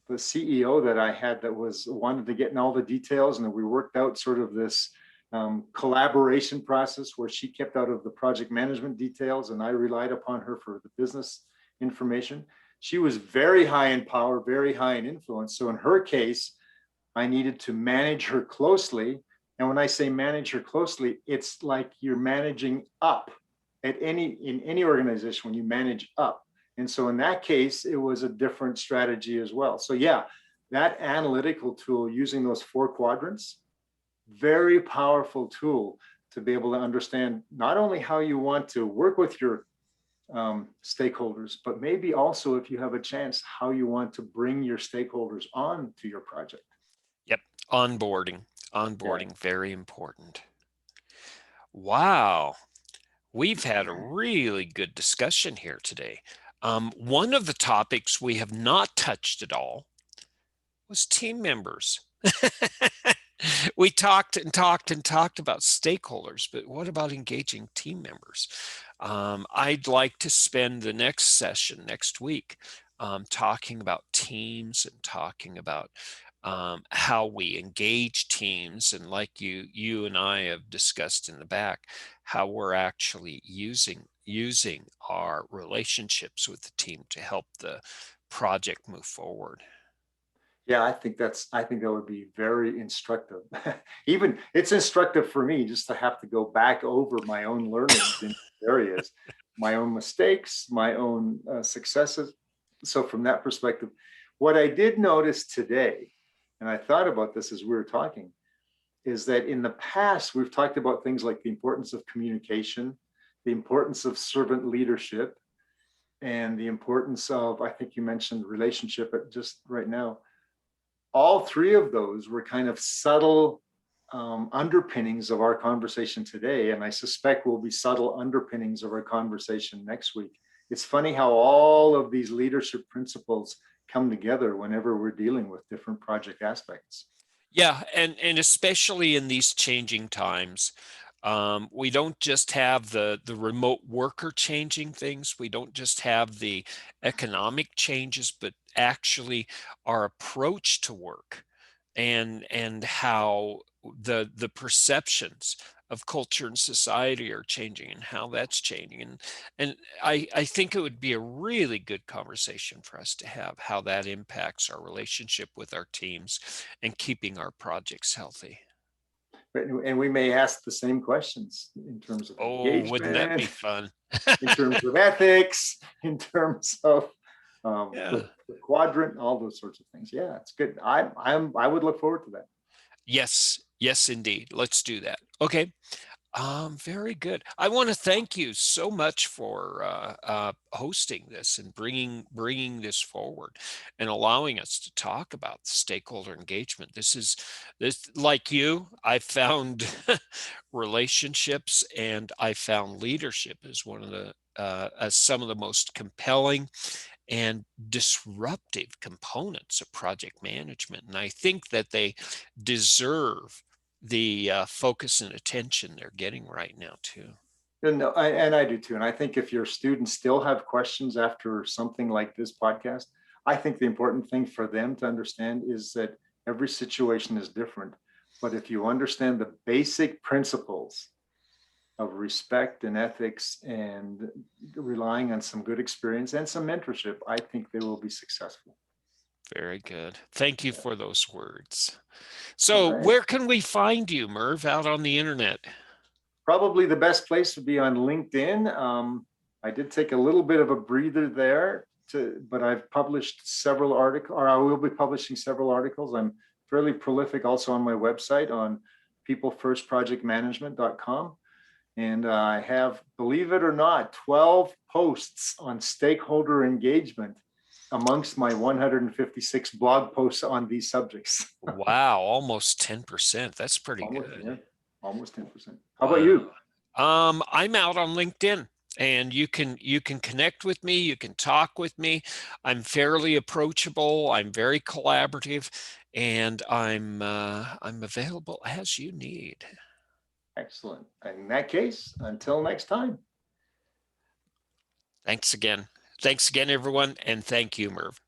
Speaker 1: the CEO that I had that wanted to get in all the details, and we worked out sort of this collaboration process where she kept out of the project management details and I relied upon her for the business information. She was very high in power, very high in influence. So in her case, I needed to manage her closely. And when I say manage her closely, it's like you're managing up in any organization when you manage up. And so in that case, it was a different strategy as well. So yeah, that analytical tool using those 4 quadrants, very powerful tool to be able to understand not only how you want to work with your stakeholders, but maybe also, if you have a chance, how you want to bring your stakeholders on to your project.
Speaker 2: Yep. Onboarding,
Speaker 1: Yeah.
Speaker 2: very important. Wow. We've had a really good discussion here today. One of the topics we have not touched at all was team members. We talked and talked and talked about stakeholders, but what about engaging team members? I'd like to spend the next session next week talking about teams and talking about how we engage teams, and like you and I have discussed in the back, how we're actually using our relationships with the team to help the project move forward.
Speaker 1: Yeah, I think that would be very instructive. Even it's instructive for me just to have to go back over my own learnings in areas, my own mistakes, my own successes. So from that perspective, what I did notice today, and I thought about this as we were talking, is that in the past, we've talked about things like the importance of communication, the importance of servant leadership, and the importance of, I think you mentioned relationship just right now. All 3 of those were kind of subtle underpinnings of our conversation today. And I suspect will be subtle underpinnings of our conversation next week. It's funny how all of these leadership principles come together whenever we're dealing with different project aspects.
Speaker 2: Yeah, and especially in these changing times, we don't just have the remote worker changing things. We don't just have the economic changes, but actually our approach to work, and how the perceptions of culture and society are changing, and how that's changing. And I think it would be a really good conversation for us to have, how that impacts our relationship with our teams and keeping our projects healthy.
Speaker 1: And we may ask the same questions in terms of
Speaker 2: Oh, wouldn't that be
Speaker 1: engagement,
Speaker 2: fun?
Speaker 1: in terms of ethics, in terms of
Speaker 2: Yeah.
Speaker 1: the quadrant, all those sorts of things. Yeah, it's good. I would look forward to that.
Speaker 2: Yes, yes, indeed. Let's do that. Okay. Very good. I want to thank you so much for hosting this and bringing this forward and allowing us to talk about stakeholder engagement. This like you. I found relationships and I found leadership as one of the as some of the most compelling and disruptive components of project management. And I think that they deserve the focus and attention they're getting right now too.
Speaker 1: And I do too. And I think if your students still have questions after something like this podcast, I think the important thing for them to understand is that every situation is different. But if you understand the basic principles of respect and ethics and relying on some good experience and some mentorship, I think they will be successful.
Speaker 2: Very good. Thank you for those words.
Speaker 1: All
Speaker 2: So
Speaker 1: right.
Speaker 2: where can we find you, Merv, out on the internet?
Speaker 1: Probably the best place would be on LinkedIn. I did take a little bit of a breather there, but I've published several articles, or I will be publishing several articles. I'm fairly prolific also on my website on peoplefirstprojectmanagement.com. And I have, believe it or not, 12 posts on stakeholder engagement amongst my 156 blog posts on these subjects.
Speaker 2: Wow, almost 10%. That's pretty
Speaker 1: Almost,
Speaker 2: good.
Speaker 1: yeah, almost 10%. How about you?
Speaker 2: I'm out on LinkedIn, and you can connect with me, you can talk with me. I'm fairly approachable, I'm very collaborative, and I'm available as you need.
Speaker 1: Excellent. In that case, until next time.
Speaker 2: Thanks again. Thanks again, everyone, and thank you, Merv.